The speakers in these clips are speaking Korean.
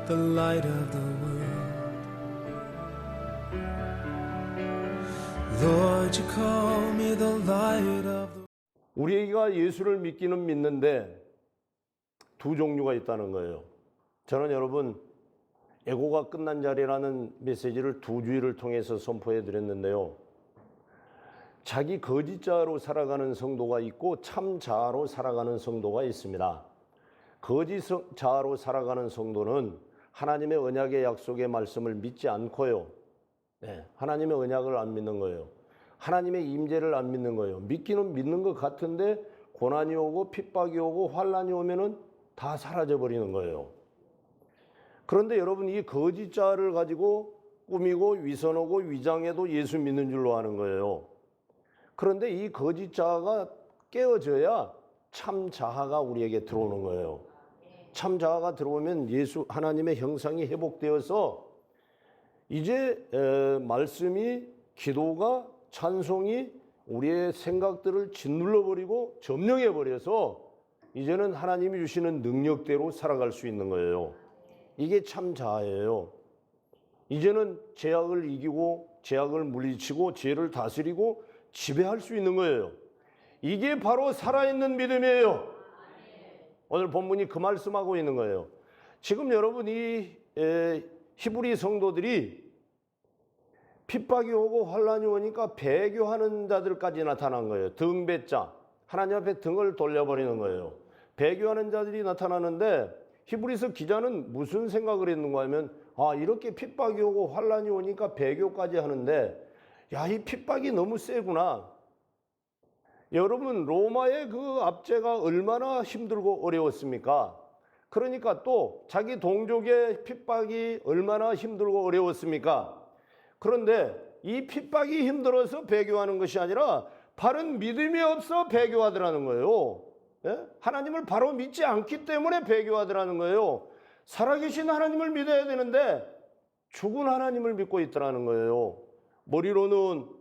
the light of the world. Lord, you call me the light of the 우리가 예수를 믿기는 믿는데 두 종류가 있다는 거예요. 저는 여러분 애고가 끝난 자리라는 메시지를 두 주일을 통해서 선포해 드렸는데요. 자기 거짓자로 살아가는 성도가 있고 참 자아로 살아가는 성도가 있습니다. 거짓 자아로 살아가는 성도는 하나님의 언약의 약속의 말씀을 믿지 않고요. 하나님의 언약을 안 믿는 거예요. 하나님의 임재를 안 믿는 거예요. 믿기는 믿는 것 같은데 고난이 오고 핍박이 오고 환난이 오면은 다 사라져 버리는 거예요. 그런데 여러분 이 거짓 자아를 가지고 꾸미고 위선하고 위장해도 예수 믿는 줄로 하는 거예요. 그런데 이 거짓 자아가 깨어져야 참 자아가 우리에게 들어오는 거예요. 참 자아가 들어오면 예수 하나님의 형상이 회복되어서 이제 말씀이 기도가 찬송이 우리의 생각들을 짓눌러 버리고 점령해 버려서 이제는 하나님이 주시는 능력대로 살아갈 수 있는 거예요. 이게 참 자아예요. 이제는 죄악을 이기고 죄악을 물리치고 죄를 다스리고 지배할 수 있는 거예요. 이게 바로 살아있는 믿음이에요. 오늘 본문이 그 말씀하고 있는 거예요. 지금 여러분이 히브리 성도들이 핍박이 오고 환란이 오니까 배교하는 자들까지 나타난 거예요. 등배자, 하나님 앞에 등을 돌려버리는 거예요. 배교하는 자들이 나타나는데 히브리서 기자는 무슨 생각을 했는가 하면 이렇게 핍박이 오고 환란이 오니까 배교까지 하는데 이 핍박이 너무 세구나. 여러분 로마의 그 압제가 얼마나 힘들고 어려웠습니까? 그러니까 또 자기 동족의 핍박이 얼마나 힘들고 어려웠습니까? 그런데 이 핍박이 힘들어서 배교하는 것이 아니라 바른 믿음이 없어 배교하더라는 거예요. 하나님을 바로 믿지 않기 때문에 배교하더라는 거예요. 살아계신 하나님을 믿어야 되는데 죽은 하나님을 믿고 있더라는 거예요. 머리로는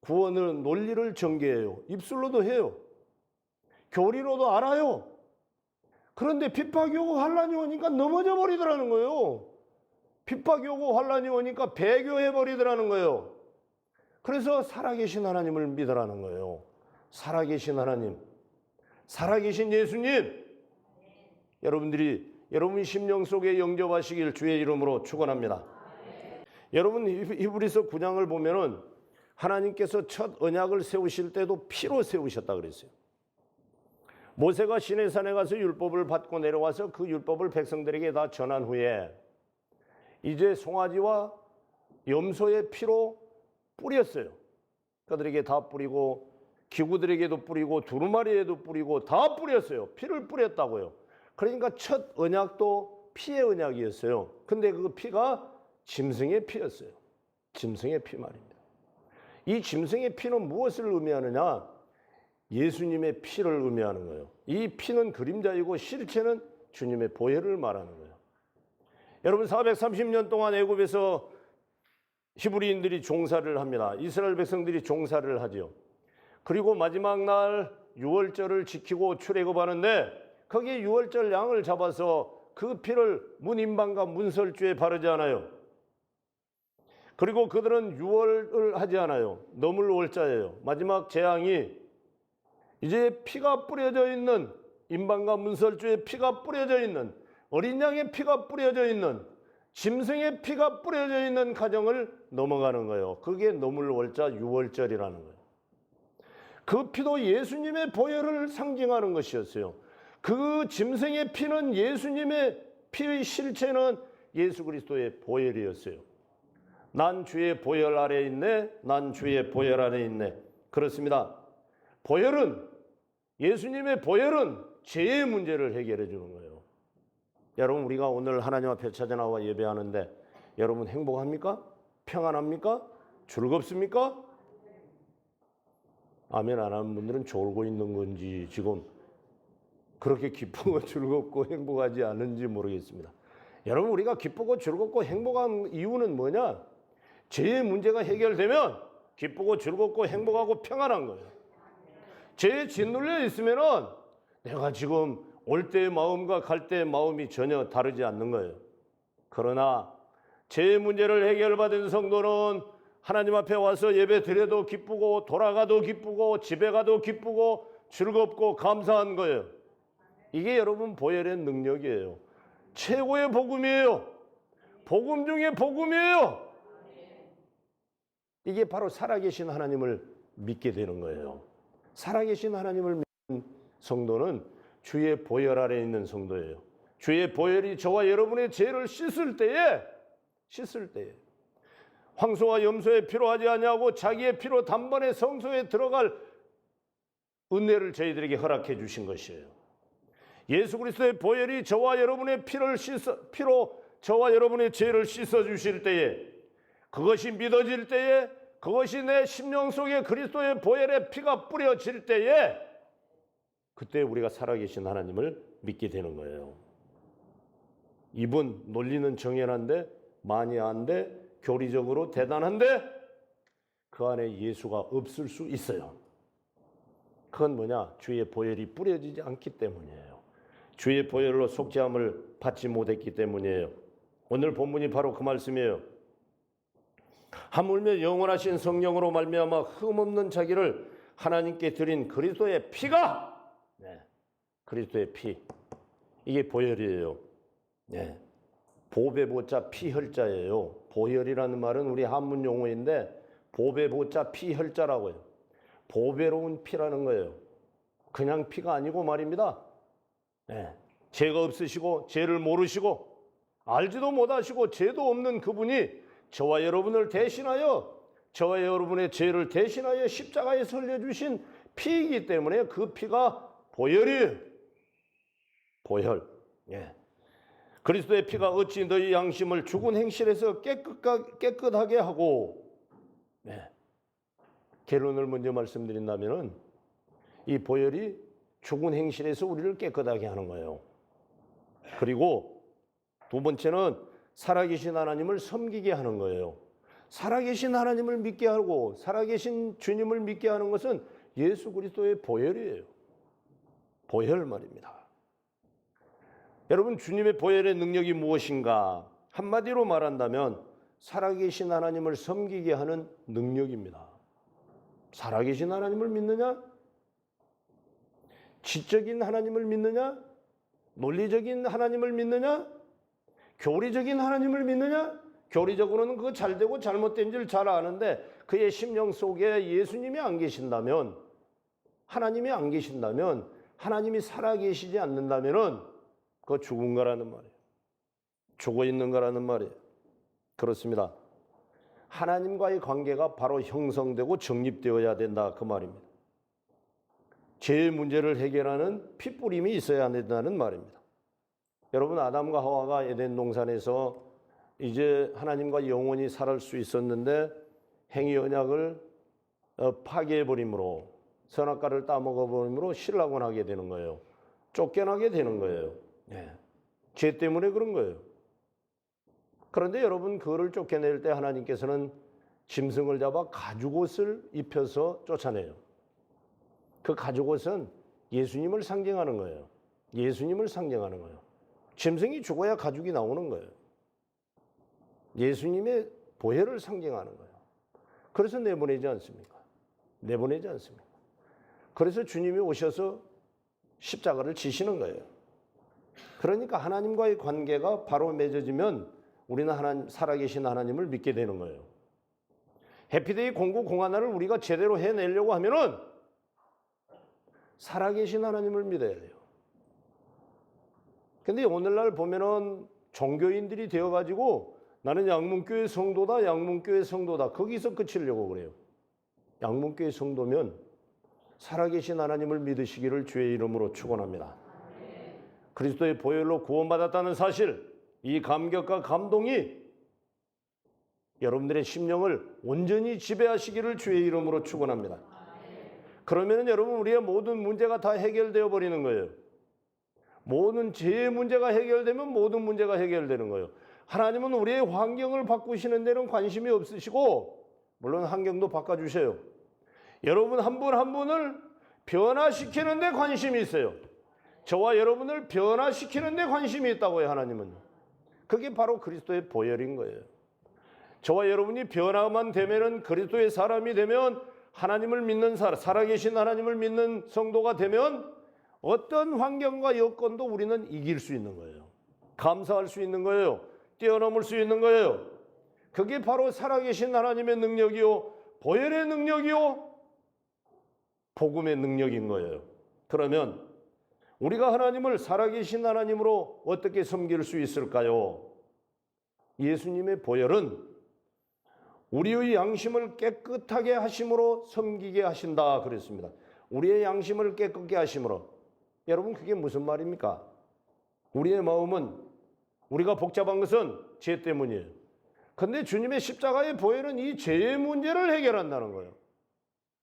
구원은 논리를 전개해요. 입술로도 해요. 교리로도 알아요. 그런데 핍박이 오고 환란이 오니까 넘어져 버리더라는 거예요. 핍박이 오고 환란이 오니까 배교해 버리더라는 거예요. 그래서 살아계신 하나님을 믿으라는 거예요. 살아계신 하나님, 살아계신 예수님, 여러분이 심령 속에 영접하시길 주의 이름으로 축원합니다. 여러분 히브리서 9장을 보면은 하나님께서 첫 언약을 세우실 때도 피로 세우셨다 그랬어요. 모세가 시내산에 가서 율법을 받고 내려와서 그 율법을 백성들에게 다 전한 후에 이제 송아지와 염소의 피로 뿌렸어요. 그들에게 다 뿌리고 기구들에게도 뿌리고 두루마리에도 뿌리고 다 뿌렸어요. 피를 뿌렸다고요. 그러니까 첫 언약도 피의 언약이었어요. 근데 그 피가 짐승의 피였어요. 짐승의 피 말입니다. 이 짐승의 피는 무엇을 의미하느냐? 예수님의 피를 의미하는 거예요. 이 피는 그림자이고 실체는 주님의 보혈을 말하는 거예요. 여러분 430년 동안 애굽에서 히브리인들이 종사를 합니다. 이스라엘 백성들이 종사를 하죠. 그리고 마지막 날 유월절을 지키고 출애굽하는데 거기에 유월절 양을 잡아서 그 피를 문임방과 문설주에 바르지 않아요. 그리고 그들은 유월을 하지 않아요. 너물 월자예요. 마지막 재앙이 이제 피가 뿌려져 있는 임방과 문설주에 피가 뿌려져 있는 어린 양의 피가 뿌려져 있는 짐승의 피가 뿌려져 있는 가정을 넘어가는 거예요. 그게 너물 월자 유월절이라는 거예요. 그 피도 예수님의 보혈을 상징하는 것이었어요. 그 짐승의 피는 예수님의 피의 실체는 예수 그리스도의 보혈이었어요. 난 주의 보혈 아래 있네. 난 주의 보혈 아래 있네. 그렇습니다. 보혈은 예수님의 보혈은 죄의 문제를 해결해 주는 거예요. 여러분 우리가 오늘 하나님 앞에 찾아 나와 예배하는데 여러분 행복합니까? 평안합니까? 즐겁습니까? 아멘 안 하는 분들은 졸고 있는 건지 지금 그렇게 기쁘고 즐겁고 행복하지 않은지 모르겠습니다. 여러분 우리가 기쁘고 즐겁고 행복한 이유는 뭐냐? 죄의 문제가 해결되면 기쁘고 즐겁고 행복하고 평안한 거예요. 죄에 짓눌려 있으면은 내가 지금 올 때의 마음과 갈 때의 마음이 전혀 다르지 않는 거예요. 그러나 죄 문제를 해결받은 성도는 하나님 앞에 와서 예배 드려도 기쁘고 돌아가도 기쁘고 집에 가도 기쁘고 즐겁고 감사한 거예요. 이게 여러분 보혈의 능력이에요. 최고의 복음이에요. 복음 중에 복음이에요. 이게 바로 살아계신 하나님을 믿게 되는 거예요. 살아계신 하나님을 믿는 성도는 주의 보혈 아래 있는 성도예요. 주의 보혈이 저와 여러분의 죄를 씻을 때에 황소와 염소의 피로 하지 아니하고 자기의 피로 단번에 성소에 들어갈 은혜를 저희들에게 허락해 주신 것이에요. 예수 그리스도의 보혈이 저와 여러분의 피로 저와 여러분의 죄를 씻어 주실 때에, 그것이 믿어질 때에, 그것이 내 심령 속에 그리스도의 보혈의 피가 뿌려질 때에, 그때 우리가 살아계신 하나님을 믿게 되는 거예요. 이분 논리는 정연한데 마니아한데 교리적으로 대단한데 그 안에 예수가 없을 수 있어요. 그건 뭐냐? 주의 보혈이 뿌려지지 않기 때문이에요. 주의 보혈로 속죄함을 받지 못했기 때문이에요. 오늘 본문이 바로 그 말씀이에요. 하물며 영원하신 성령으로 말미암아 흠없는 자기를 하나님께 드린 그리스도의 피가, 그리스도의 피, 이게 보혈이에요. 보배보자 피혈자예요. 보혈이라는 말은 우리 한문 용어인데 보배보자 피혈자라고 해요. 보배로운 피라는 거예요. 그냥 피가 아니고 말입니다. 죄가 없으시고 죄를 모르시고 알지도 못하시고 죄도 없는 그분이 저와 여러분을 대신하여, 저와 여러분의 죄를 대신하여 십자가에 설려주신 피이기 때문에 그 피가 보혈이에요. 보혈. 그리스도의 피가 어찌 너희 양심을 죽은 행실에서 깨끗하게 하고, 결론을 먼저 말씀드린다면은 이 보혈이 죽은 행실에서 우리를 깨끗하게 하는 거예요. 그리고 두 번째는 살아계신 하나님을 섬기게 하는 거예요. 살아계신 하나님을 믿게 하고 살아계신 주님을 믿게 하는 것은 예수 그리스도의 보혈이에요. 보혈 말입니다. 여러분, 주님의 보혈의 능력이 무엇인가? 한마디로 말한다면 살아계신 하나님을 섬기게 하는 능력입니다. 살아계신 하나님을 믿느냐? 지적인 하나님을 믿느냐? 논리적인 하나님을 믿느냐? 교리적인 하나님을 믿느냐? 교리적으로는 그거 잘되고 잘못된 줄 잘 아는데 그의 심령 속에 예수님이 안 계신다면, 하나님이 안 계신다면, 하나님이 살아계시지 않는다면은 그거 죽은 거라는 말이에요. 죽어 있는 거라는 말이에요. 그렇습니다. 하나님과의 관계가 바로 형성되고 정립되어야 된다, 그 말입니다. 죄의 문제를 해결하는 핏뿌림이 있어야 된다는 말입니다. 여러분, 아담과 하와가 에덴 동산에서 이제 하나님과 영원히 살 수 있었는데 행위 언약을 파괴해버림으로, 선악과를 따먹어버림으로 실락원하게 되는 거예요. 쫓겨나게 되는 거예요. 죄 때문에 그런 거예요. 그런데 여러분, 그거를 쫓겨낼 때 하나님께서는 짐승을 잡아 가죽옷을 입혀서 쫓아내요. 그 가죽옷은 예수님을 상징하는 거예요. 예수님을 상징하는 거예요. 짐승이 죽어야 가죽이 나오는 거예요. 예수님의 보혈을 상징하는 거예요. 그래서 내보내지 않습니까? 내보내지 않습니까? 그래서 주님이 오셔서 십자가를 지시는 거예요. 그러니까 하나님과의 관계가 바로 맺어지면 우리는 살아계신 하나님을 믿게 되는 거예요. 해피데이 공구 공하나를 우리가 제대로 해내려고 하면은 살아계신 하나님을 믿어야 돼요. 근데 오늘날 보면은 종교인들이 되어가지고 나는 양문교회 성도다, 양문교회 성도다, 거기서 그치려고 그래요. 양문교회 성도면 살아계신 하나님을 믿으시기를 주의 이름으로 축원합니다. 그리스도의 보혈로 구원받았다는 사실, 이 감격과 감동이 여러분들의 심령을 온전히 지배하시기를 주의 이름으로 축원합니다. 그러면 여러분, 우리의 모든 문제가 다 해결되어 버리는 거예요. 모든 죄의 문제가 해결되면 모든 문제가 해결되는 거예요. 하나님은 우리의 환경을 바꾸시는 데는 관심이 없으시고, 물론 환경도 바꿔주세요. 여러분 한 분 한 분을 변화시키는 데 관심이 있어요. 저와 여러분을 변화시키는 데 관심이 있다고요, 하나님은. 그게 바로 그리스도의 보혈인 거예요. 저와 여러분이 변화만 되면은, 그리스도의 사람이 되면, 하나님을 믿는 사람, 살아계신 하나님을 믿는 성도가 되면 어떤 환경과 여건도 우리는 이길 수 있는 거예요. 감사할 수 있는 거예요. 뛰어넘을 수 있는 거예요. 그게 바로 살아계신 하나님의 능력이요, 보혈의 능력이요, 복음의 능력인 거예요. 그러면 우리가 하나님을 살아계신 하나님으로 어떻게 섬길 수 있을까요? 예수님의 보혈은 우리의 양심을 깨끗하게 하심으로 섬기게 하신다 그랬습니다. 우리의 양심을 깨끗게 하심으로. 여러분, 그게 무슨 말입니까? 우리의 마음은, 우리가 복잡한 것은 죄 때문이에요. 근데 주님의 십자가의 보혈은 이 죄의 문제를 해결한다는 거예요.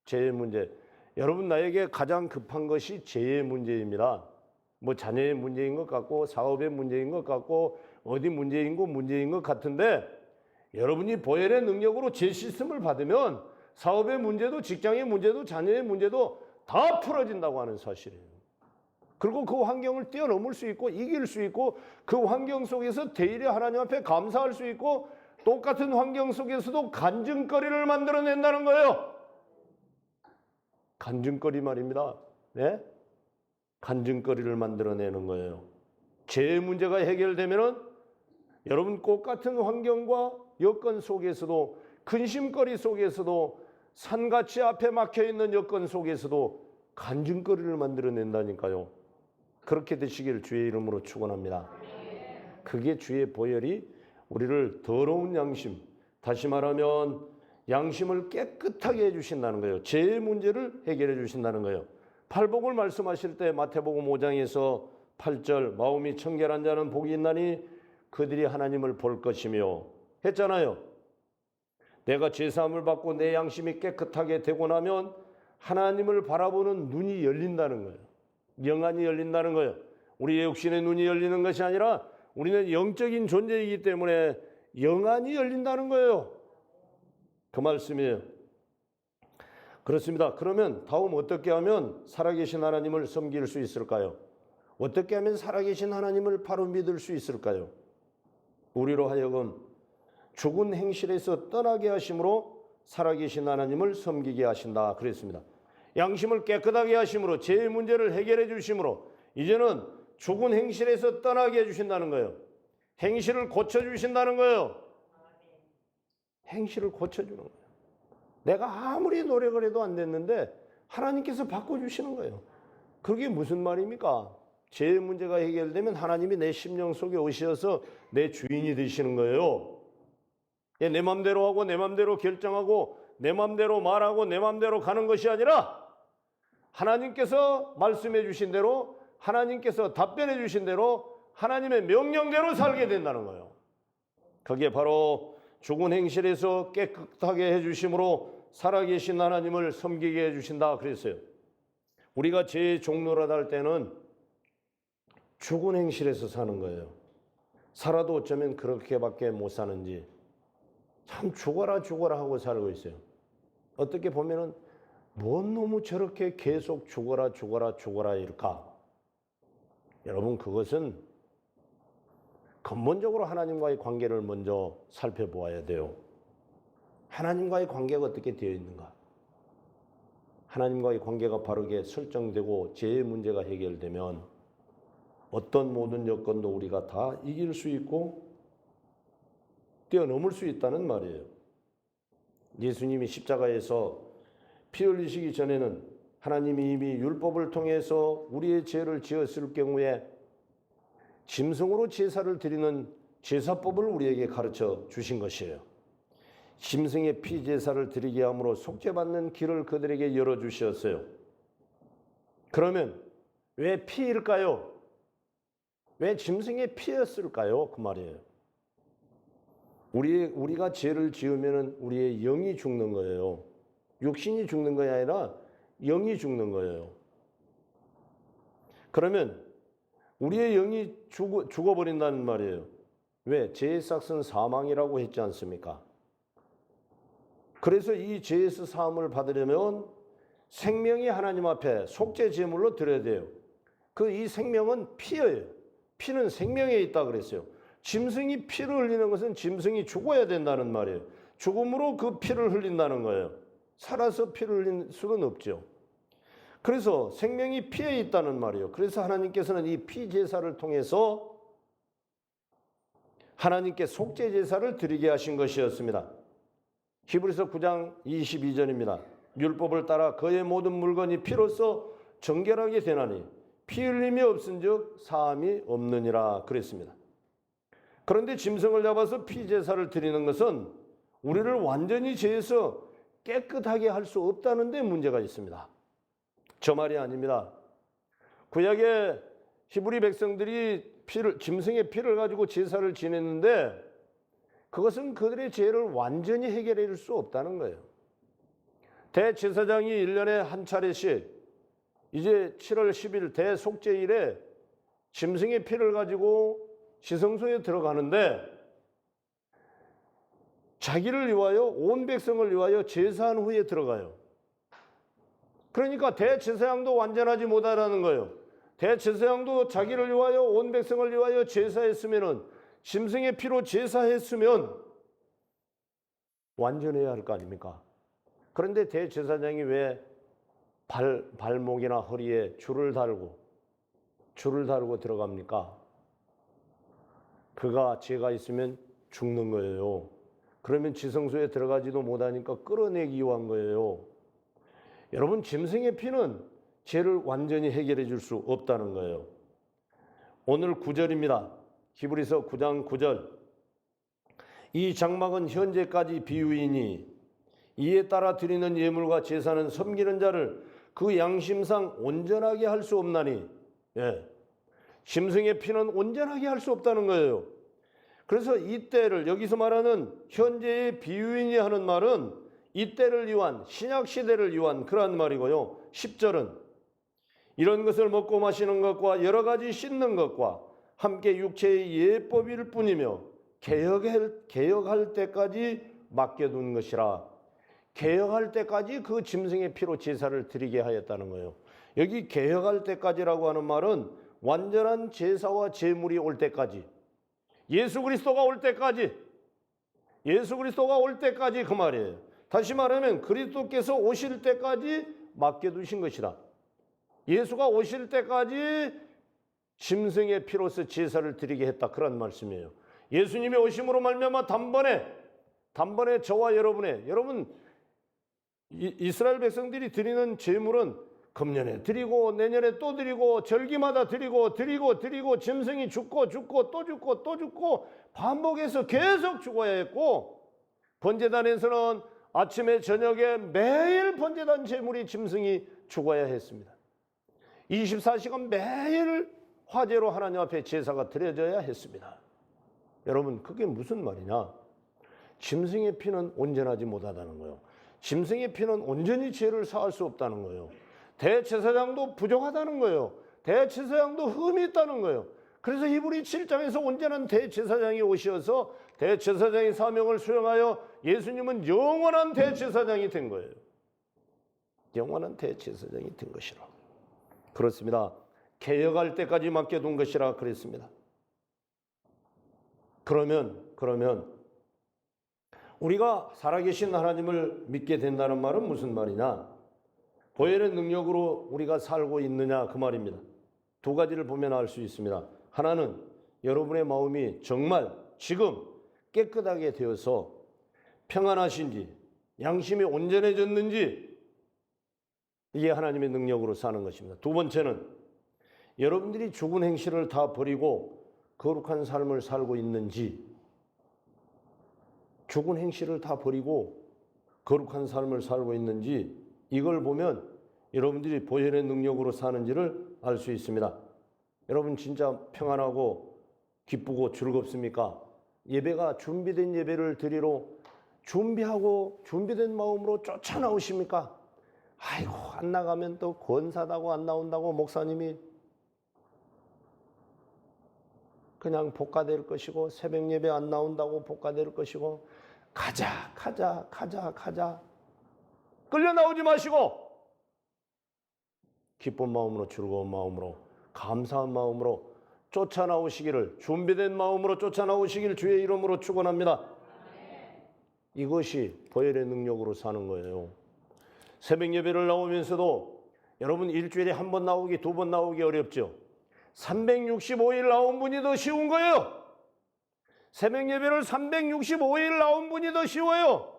죄의 문제. 여러분, 나에게 가장 급한 것이 죄의 문제입니다. 뭐 자녀의 문제인 것 같고, 사업의 문제인 것 같고, 어디 문제인 것 같은데, 여러분이 보혈의 능력으로 죄 씻음을 받으면 사업의 문제도, 직장의 문제도, 자녀의 문제도 다 풀어진다고 하는 사실이에요. 그리고 그 환경을 뛰어넘을 수 있고, 이길 수 있고, 그 환경 속에서 대일의 하나님 앞에 감사할 수 있고, 똑같은 환경 속에서도 간증거리를 만들어낸다는 거예요. 간증거리 말입니다. 네? 간증거리를 만들어내는 거예요. 죄의 문제가 해결되면은 여러분, 똑같은 환경과 여건 속에서도, 근심거리 속에서도, 산같이 앞에 막혀있는 여건 속에서도 간증거리를 만들어낸다니까요. 그렇게 되시길 주의 이름으로 축원합니다. 그게 주의 보혈이 우리를 더러운 양심, 다시 말하면 양심을 깨끗하게 해주신다는 거예요. 죄의 문제를 해결해 주신다는 거예요. 팔복을 말씀하실 때 마태복음 5장에서 8절, 마음이 청결한 자는 복이 있나니 그들이 하나님을 볼 것이며 했잖아요. 내가 죄사함을 받고 내 양심이 깨끗하게 되고 나면 하나님을 바라보는 눈이 열린다는 거예요. 영안이 열린다는 거예요. 우리의 육신의 눈이 열리는 것이 아니라 우리는 영적인 존재이기 때문에 영안이 열린다는 거예요. 그 말씀이에요. 그렇습니다. 그러면 다음 어떻게 하면 살아계신 하나님을 섬길 수 있을까요? 어떻게 하면 살아계신 하나님을 바로 믿을 수 있을까요? 우리로 하여금 죽은 행실에서 떠나게 하심으로 살아계신 하나님을 섬기게 하신다 그랬습니다. 양심을 깨끗하게 하심으로, 죄의 문제를 해결해 주심으로 이제는 죽은 행실에서 떠나게 해주신다는 거예요. 행실을 고쳐주신다는 거예요. 행실을 고쳐주는 거예요. 내가 아무리 노력을 해도 안 됐는데 하나님께서 바꿔주시는 거예요. 그게 무슨 말입니까? 죄의 문제가 해결되면 하나님이 내 심령 속에 오셔서 내 주인이 되시는 거예요. 내 맘대로 하고 내 맘대로 결정하고 내 맘대로 말하고 내 맘대로 가는 것이 아니라 하나님께서 말씀해 주신 대로, 하나님께서 답변해 주신 대로, 하나님의 명령대로 살게 된다는 거예요. 그게 바로 죽은 행실에서 깨끗하게 해주심으로 살아계신 하나님을 섬기게 해주신다 그랬어요. 우리가 죄의 종로라 할 때는 죽은 행실에서 사는 거예요. 살아도 어쩌면 그렇게밖에 못 사는지 참 죽어라 하고 살고 있어요. 어떻게 보면은 뭔 놈의 저렇게 계속 죽어라 이럴까? 여러분, 그것은 근본적으로 하나님과의 관계를 먼저 살펴보아야 돼요. 하나님과의 관계가 어떻게 되어 있는가? 하나님과의 관계가 바르게 설정되고 죄의 문제가 해결되면 어떤 모든 여건도 우리가 다 이길 수 있고 뛰어넘을 수 있다는 말이에요. 예수님이 십자가에서 피 흘리시기 전에는 하나님이 이미 율법을 통해서 우리의 죄를 지었을 경우에 짐승으로 제사를 드리는 제사법을 우리에게 가르쳐 주신 것이에요. 짐승의 피 제사를 드리게 함으로 속죄받는 길을 그들에게 열어주셨어요. 그러면 왜 피일까요? 왜 짐승의 피였을까요? 그 말이에요. 우리가 죄를 지으면 우리의 영이 죽는 거예요. 육신이 죽는 것이 아니라 영이 죽는 거예요. 그러면 우리의 영이 죽어버린다는 말이에요. 왜? 죄의 삭은 사망이라고 했지 않습니까? 그래서 이 죄에서 사함을 받으려면 생명이 하나님 앞에 속죄 제물로 드려야 돼요. 이 생명은 피예요. 피는 생명에 있다 그랬어요. 짐승이 피를 흘리는 것은 짐승이 죽어야 된다는 말이에요. 죽음으로 그 피를 흘린다는 거예요. 살아서 피를 흘릴 수는 없죠. 그래서 생명이 피에 있다는 말이에요. 그래서 하나님께서는 이 피 제사를 통해서 하나님께 속죄 제사를 드리게 하신 것이었습니다. 히브리서 9장 22절입니다. 율법을 따라 그의 모든 물건이 피로써 정결하게 되나니 피 흘림이 없은즉 사함이 없느니라 그랬습니다. 그런데 짐승을 잡아서 피 제사를 드리는 것은 우리를 완전히 죄에서 깨끗하게 할 수 없다는 데 문제가 있습니다. 저 말이 아닙니다. 구약의 히브리 백성들이 짐승의 피를 가지고 제사를 지냈는데 그것은 그들의 죄를 완전히 해결해 줄 수 없다는 거예요. 대제사장이 1년에 한 차례씩 이제 7월 10일 대속죄일에 짐승의 피를 가지고 지성소에 들어가는데 자기를 위하여 온 백성을 위하여 제사한 후에 들어가요. 그러니까 대제사장도 완전하지 못하다는 거예요. 대제사장도 자기를 위하여 온 백성을 위하여 제사했으면은 짐승의 피로 제사했으면 완전해야 할 거 아닙니까? 그런데 대제사장이 왜 발목이나 허리에 줄을 달고 들어갑니까? 그가 죄가 있으면 죽는 거예요. 그러면 지성소에 들어가지도 못하니까 끌어내기 위한 거예요. 여러분, 짐승의 피는 죄를 완전히 해결해 줄 수 없다는 거예요. 오늘 9절입니다. 히브리서 9장 9절. 이 장막은 현재까지 비유이니 이에 따라 드리는 예물과 제사는 섬기는 자를 그 양심상 온전하게 할 수 없나니, 짐승의 피는 온전하게 할 수 없다는 거예요. 그래서 이때를 여기서 말하는 현재의 비유인이 하는 말은 이때를 위한 신약 시대를 위한 그러한 말이고요. 10절은 이런 것을 먹고 마시는 것과 여러 가지 씻는 것과 함께 육체의 예법일 뿐이며 개혁할 때까지 맡겨둔 것이라. 개혁할 때까지 그 짐승의 피로 제사를 드리게 하였다는 거예요. 여기 개혁할 때까지라고 하는 말은 완전한 제사와 제물이 올 때까지, 예수 그리스도가 올 때까지 그 말이에요. 다시 말하면 그리스도께서 오실 때까지 맡겨두신 것이다. 예수가 오실 때까지 짐승의 피로서 제사를 드리게 했다, 그런 말씀이에요. 예수님의 오심으로 말미암아 단번에 저와 여러분 이스라엘 백성들이 드리는 제물은 금년에 드리고 내년에 또 드리고 절기마다 드리고 짐승이 죽고 또 죽고 반복해서 계속 죽어야 했고, 번제단에서는 아침에 저녁에 매일 번제단 제물이 짐승이 죽어야 했습니다. 24시간 매일 화제로 하나님 앞에 제사가 드려져야 했습니다. 여러분, 그게 무슨 말이냐? 짐승의 피는 온전하지 못하다는 거예요. 짐승의 피는 온전히 죄를 사할 수 없다는 거예요. 대제사장도 부족하다는 거예요. 대제사장도 흠이 있다는 거예요. 그래서 히브리 7장에서 온전한 대제사장이 오셔서 대제사장의 사명을 수행하여 예수님은 영원한 대제사장이 된 거예요. 영원한 대제사장이 된 것이라. 그렇습니다. 개혁할 때까지 맡겨둔 것이라 그랬습니다. 그러면 우리가 살아계신 하나님을 믿게 된다는 말은 무슨 말이냐? 보혈의 능력으로 우리가 살고 있느냐, 그 말입니다. 두 가지를 보면 알 수 있습니다. 하나는 여러분의 마음이 정말 지금 깨끗하게 되어서 평안하신지, 양심이 온전해졌는지, 이게 하나님의 능력으로 사는 것입니다. 두 번째는 여러분들이 죽은 행실을 다 버리고 거룩한 삶을 살고 있는지, 죽은 행실을 다 버리고 거룩한 삶을 살고 있는지, 이걸 보면 여러분들이 보혈의 능력으로 사는지를 알 수 있습니다. 여러분 진짜 평안하고 기쁘고 즐겁습니까? 예배가 준비된 예배를 드리러 준비하고 준비된 마음으로 쫓아나오십니까? 아이고, 안 나가면 또 권사다고 안 나온다고 목사님이 그냥 복가될 것이고, 새벽 예배 안 나온다고 복가될 것이고, 가자 끌려 나오지 마시고 기쁜 마음으로, 즐거운 마음으로, 감사한 마음으로 쫓아나오시기를, 준비된 마음으로 쫓아나오시길 주의 이름으로 축원합니다. 이것이 보혈의 능력으로 사는 거예요. 새벽 예배를 나오면서도 여러분 일주일에 한 번 나오기, 두 번 나오기 어렵죠. 365일 나온 분이 더 쉬운 거예요. 새벽 예배를 365일 나온 분이 더 쉬워요.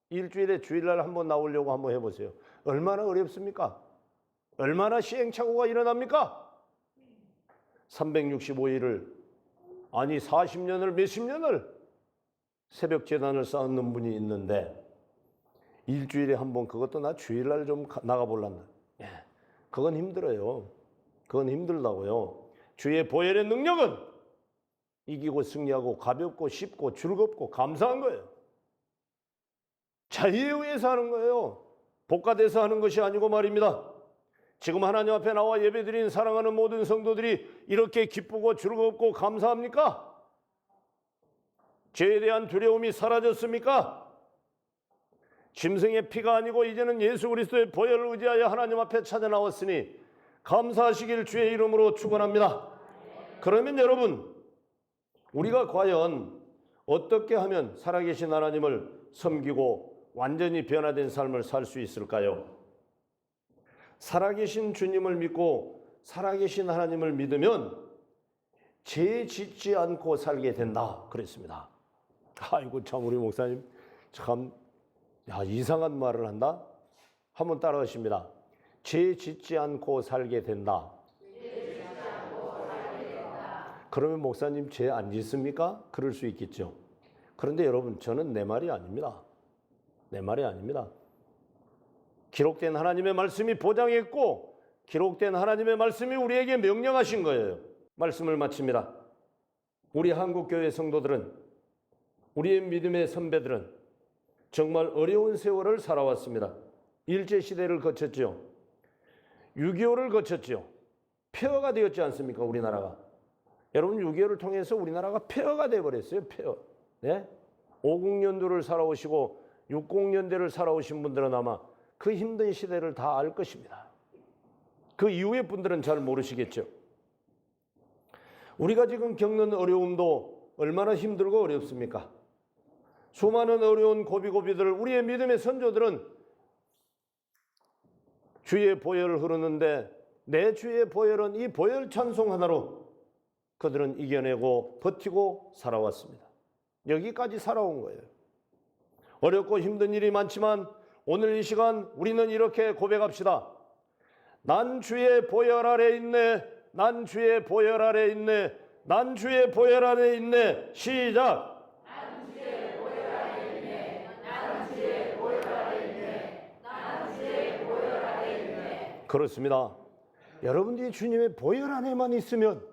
일주일에 주일날 한 번 나오려고 한번 해보세요. 얼마나 어렵습니까? 얼마나 시행착오가 일어납니까? 365일을, 아니 40년을, 몇십 년을 새벽 재단을 쌓는 분이 있는데 일주일에 한 번, 그것도 나 주일날 좀 나가볼란다. 그건 힘들어요. 그건 힘들다고요. 주의 보혈의 능력은 이기고 승리하고 가볍고 쉽고 즐겁고 감사한 거예요. 자유에 의해서 하는 거예요. 복가돼서 하는 것이 아니고 말입니다. 지금 하나님 앞에 나와 예배드린 사랑하는 모든 성도들이 이렇게 기쁘고 즐겁고 감사합니까? 죄에 대한 두려움이 사라졌습니까? 짐승의 피가 아니고 이제는 예수 그리스도의 보혈을 의지하여 하나님 앞에 찾아 나왔으니 감사하시길 주의 이름으로 축원합니다. 그러면 여러분, 우리가 과연 어떻게 하면 살아계신 하나님을 섬기고 완전히 변화된 삶을 살 수 있을까요? 살아계신 주님을 믿고 살아계신 하나님을 믿으면 죄 짓지 않고 살게 된다 그랬습니다. 아이고 참, 우리 목사님 참 이상한 말을 한다. 한번 따라하십니다. 죄 짓지 않고 살게 된다. 그러면 목사님 죄 안 짓습니까? 그럴 수 있겠죠. 그런데 여러분, 저는 내 말이 아닙니다. 내 말이 아닙니다. 기록된 하나님의 말씀이 보장했고 기록된 하나님의 말씀이 우리에게 명령하신 거예요. 말씀을 마칩니다. 우리 한국교회 성도들은, 우리의 믿음의 선배들은 정말 어려운 세월을 살아왔습니다. 일제시대를 거쳤죠. 6.25를 거쳤죠. 폐허가 되었지 않습니까? 우리나라가. 여러분, 6.25를 통해서 우리나라가 폐허가 되어버렸어요. 폐허. 네? 50년도를 살아오시고 60년대를 살아오신 분들은 아마 그 힘든 시대를 다 알 것입니다. 그 이후의 분들은 잘 모르시겠죠. 우리가 지금 겪는 어려움도 얼마나 힘들고 어렵습니까? 수많은 어려운 고비고비들을 우리의 믿음의 선조들은 주의 보혈을 흐르는데, 내 주의 보혈은 이 보혈 찬송 하나로 그들은 이겨내고 버티고 살아왔습니다. 여기까지 살아온 거예요. 어렵고 힘든 일이 많지만 오늘 이 시간 우리는 이렇게 고백합시다. 난 주의 보혈 아래 있네. 난 주의 보혈 아래 있네. 난 주의 보혈 아래 있네. 시작. 난 주의 보혈 아래 있네. 난 주의 보혈 아래 있네. 난 주의 보혈 아래 있네. 그렇습니다. 여러분들이 주님의 보혈 안에만 있으면,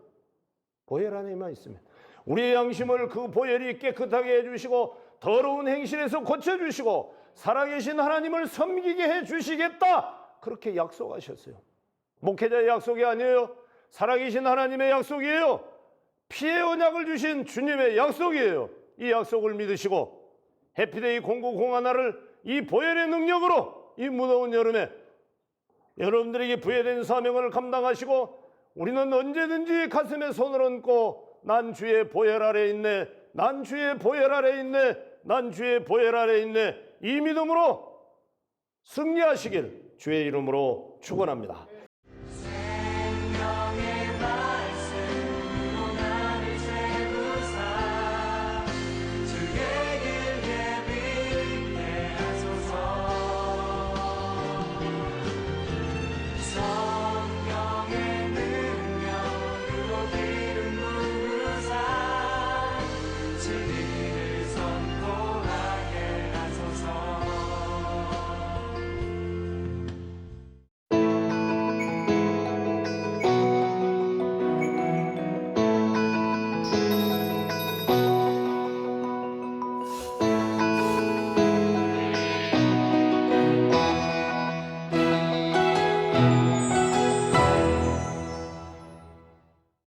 보혈 안에만 있으면 우리의 양심을 그 보혈이 깨끗하게 해주시고 더러운 행실에서 고쳐주시고 살아계신 하나님을 섬기게 해주시겠다, 그렇게 약속하셨어요. 목회자의 약속이 아니에요. 살아계신 하나님의 약속이에요. 피의 언약을 주신 주님의 약속이에요. 이 약속을 믿으시고 해피데이 공고 공하나를 이 보혈의 능력으로 이 무더운 여름에 여러분들에게 부여된 사명을 감당하시고, 우리는 언제든지 가슴에 손을 얹고 난 주의 보혈 아래 있네. 난 주의 보혈 아래 있네. 난 주의 보혈 아래 있네. 이 믿음으로 승리하시길 주의 이름으로 축원합니다.